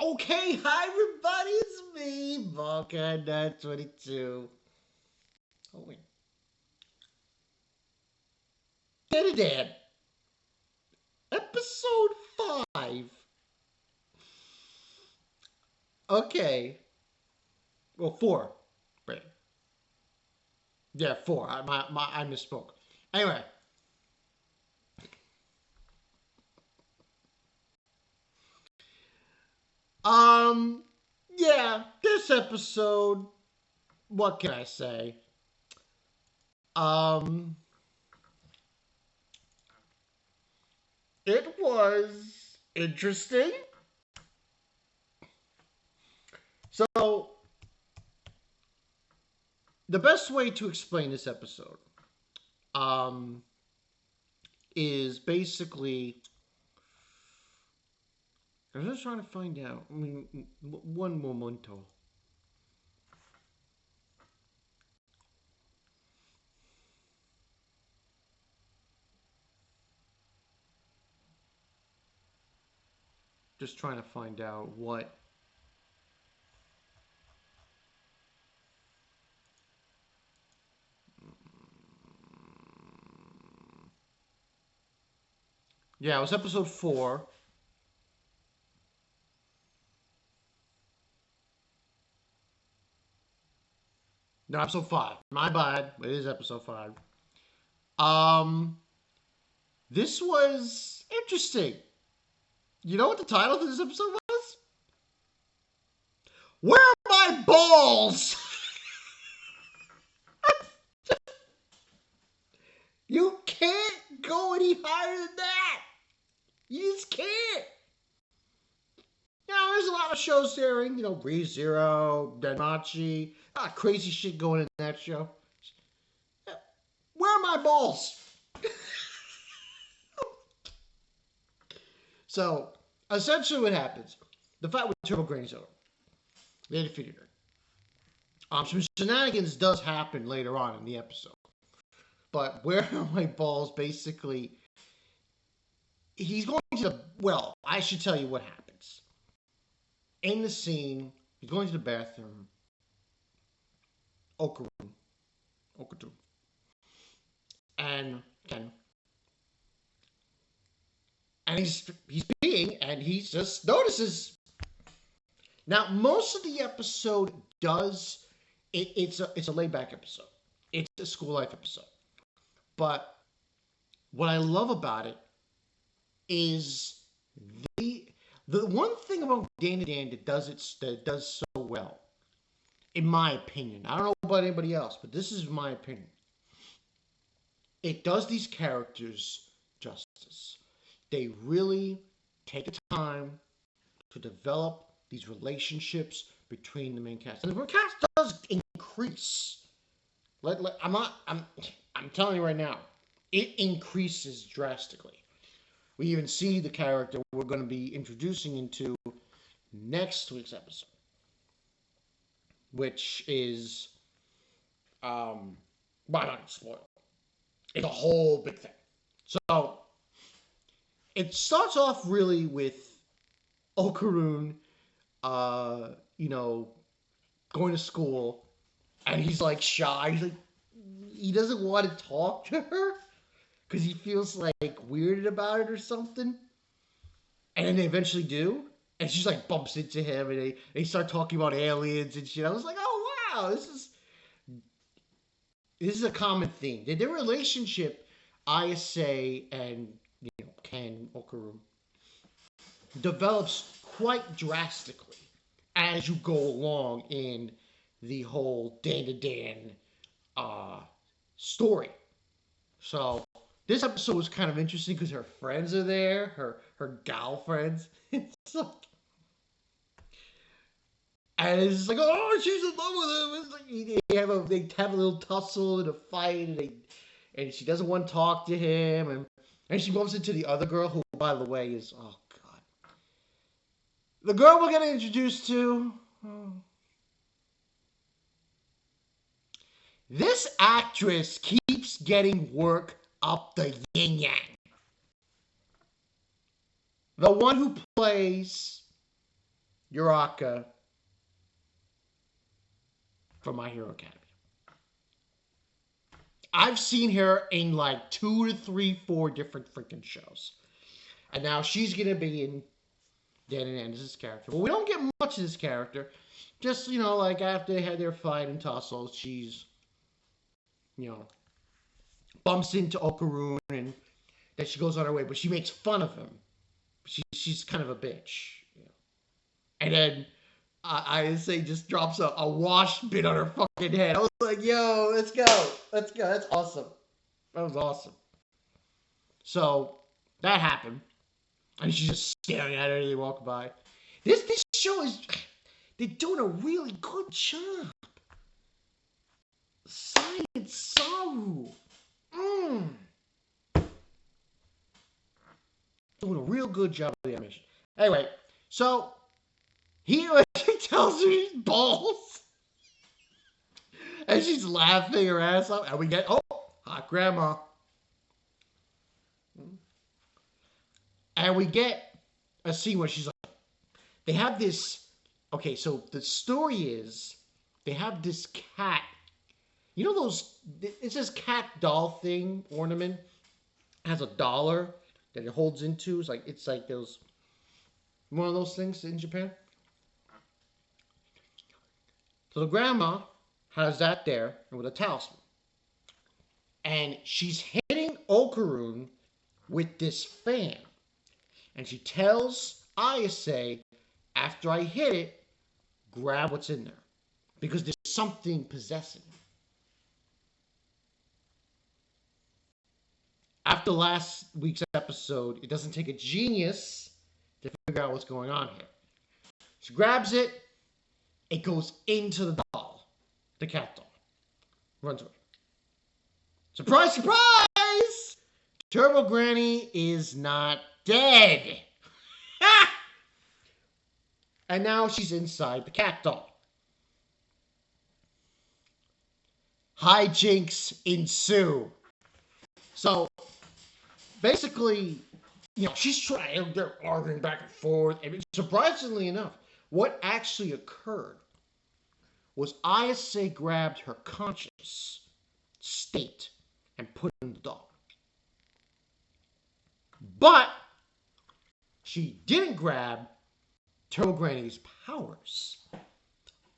Okay, hi everybody, it's me, Volcan922. Oh wait. Dandadan, episode 5. Okay. Well, 4. Wait. Yeah, 4. I misspoke. Anyway. Um, yeah, this episode, what can I say? Um, it was interesting. So, the best way to explain this episode um, is basically. I'm just trying to find out. I mean, one momento. Just trying to find out what. Yeah, it was episode 4. No, episode 5. My bad. It is episode 5. Um, this was interesting. You know what the title of this episode was? Where are my balls? You can't go any higher than that. You just can't. You know, there's a lot of shows airing. ReZero, Denmachi. A lot of crazy shit going in that show. Where are my balls? So, essentially, what happens? The fight with Turbo Granny's over. They defeated her. Some shenanigans does happen later on in the episode. But where are my balls? Basically, he's going to the. Well, I should tell you what happens. In the scene, he's going to the bathroom. Okun. Okun. And and he's peeing and he just notices. Now, most of the episode does it's a laid back episode. It's a school life episode. But what I love about it is the the one thing about Dandadan that does so well, in my opinion. I don't know about anybody else, but this is my opinion. It does these characters justice. They really take the time to develop these relationships between the main cast, and the cast does increase. I'm not. I'm telling you right now, it increases drastically. We even see the character we're going to be introducing into next week's episode, which is well, I'm not gonna spoil it. It's a whole big thing. So it starts off really with Okarun, uh, you know, going to school, and he's like shy. He's like, he doesn't want to talk to her because he feels like weirded about it or something. And then they eventually do, and she's like bumps into him, and they start talking about aliens and shit. I was like, oh wow, this is a common theme. Their relationship, Ayase and Ken Okaru, develops quite drastically as you go along in the whole Dandadan uh, story. So this episode was kind of interesting because her friends are there, her gal friends. It's like, and it's like, oh, she's in love with him. It's like they have a little tussle and a fight, and she doesn't want to talk to him, and she bumps into the other girl, who, by the way, is oh god, the girl we're gonna introduce to. Oh. This actress keeps getting work up the yin yang. The one who plays Uraka from My Hero Academia. I've seen her in like 2 to 3, 4 different freaking shows. And now she's going to be in Dandadan as this character. But we don't get much of this character. Just, like after they had their fight and tussle, she's, bumps into Okun and then she goes on her way. But she makes fun of him. She's kind of a bitch. And then Ayase just drops a wash bin on her fucking head. I was like, yo, let's go. Let's go. That's awesome. That was awesome. So, that happened. And she's just staring at her as they walk by. This show is... They're doing a really good job. Science Saru. Doing a real good job of the animation. Anyway, so... He tells her she's balls. And she's laughing her ass off. And we get, hot grandma. And we get a scene where she's like, they have this, okay, so the story is, they have this cat, those, it's this cat doll thing, ornament, has a dollar that it holds into, it's like those, one of those things in Japan. So the grandma has that there and with a talisman. And she's hitting Okun with this fan. And she tells Ayase, after I hit it, grab what's in there. Because there's something possessing it. After last week's episode, it doesn't take a genius to figure out what's going on here. She grabs it. It goes into the doll. The cat doll. Runs away. Surprise, surprise! Turbo Granny is not dead. And now she's inside the cat doll. Hijinks ensue. So, basically, she's trying, they're arguing back and forth. And surprisingly enough, what actually occurred was Ayase grabbed her conscious state and put it in the doll. But she didn't grab Turbo Granny's powers.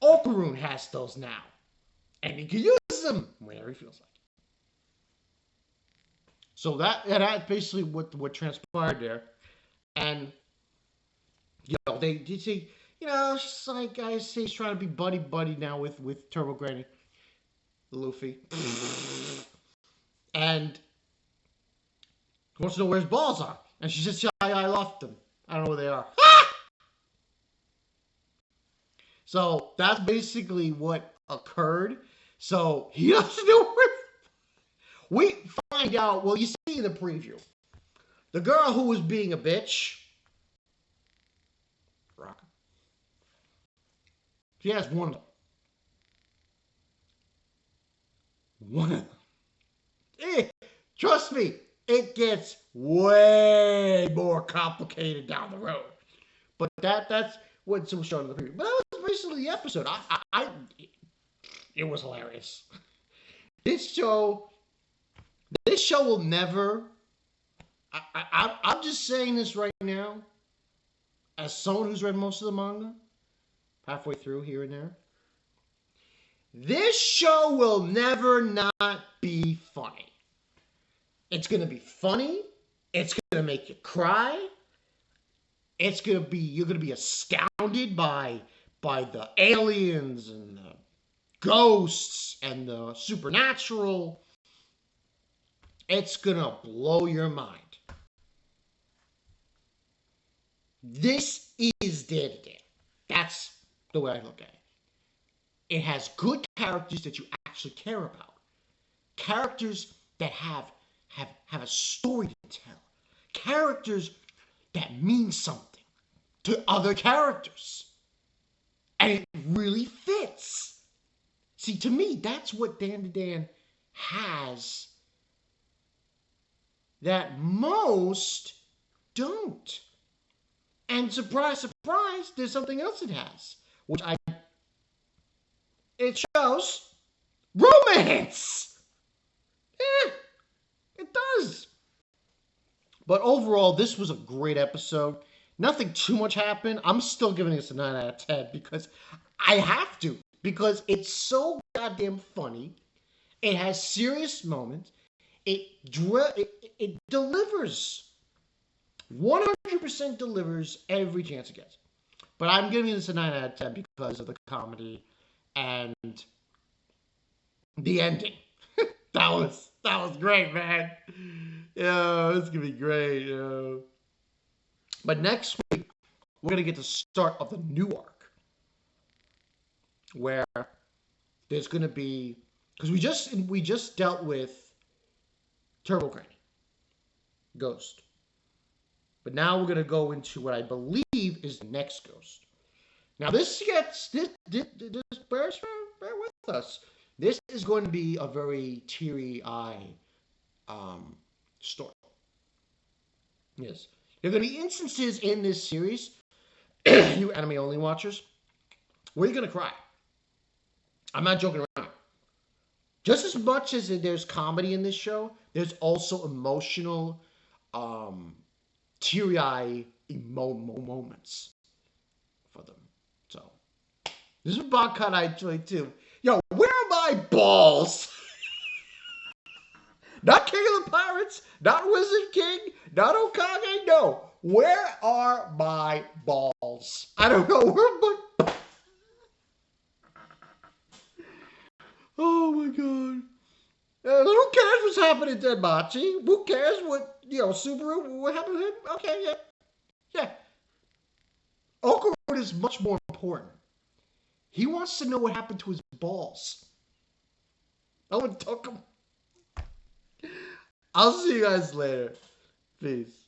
Okun has those now. And he can use them whenever he feels like it. So that's basically what transpired there. And, they did say, she's like, I say he's trying to be buddy now with Turbo Granny. Luffy. And he wants to know where his balls are. And she says, I lost them. I don't know where they are. So that's basically what occurred. So he doesn't know where. We find out, well, you see in the preview, the girl who was being a bitch, Rock. She has one of them. One of them. Trust me, it gets way more complicated down the road. But that's what's shown in the preview. But that was basically the episode. It was hilarious. This show will never. I'm just saying this right now, as someone who's read most of the manga, halfway through here and there. This show will never not be funny. It's going to be funny. It's going to make you cry. It's going to be, you're going to be astounded by the aliens and the ghosts and the supernatural. It's going to blow your mind. This is Dandadan. That's the way I look at it. It has good characters that you actually care about. Characters that have a story to tell. Characters that mean something to other characters. And it really fits. See, to me, that's what Dandadan has that most don't. And surprise, surprise, there's something else it has, it shows romance. Yeah, it does. But overall, this was a great episode. Nothing too much happened. I'm still giving this a 9 out of 10 because I have to. Because it's so goddamn funny. It has serious moments. It delivers. 100% delivers every chance it gets. But I'm giving this a 9 out of 10 because of the comedy and the ending. That was great, man. Yo, it's gonna be great, yo. But next week we're gonna get the start of the new arc, where there's gonna be because we just dealt with Turbo Granny, Ghost, but now we're gonna go into what I believe is the next Ghost. Now this bear with us. This is going to be a very teary eye story. Yes, there are going to be instances in this series, you anime only watchers, where you're going to cry. I'm not joking around. Just as much as there's comedy in this show, there's also emotional, teary eye moments for them. So this is Bobcat I enjoy too. Yo, where are my balls? Not King of the Pirates, not Wizard King, not Okage, no. Where are my balls? I don't know where my... Oh my god. Who cares what's happening to Machi? Who cares what, Subaru, what happened to him? Okay, yeah. Yeah. Okun is much more important. He wants to know what happened to his balls. I want to talk him. I'll see you guys later. Peace.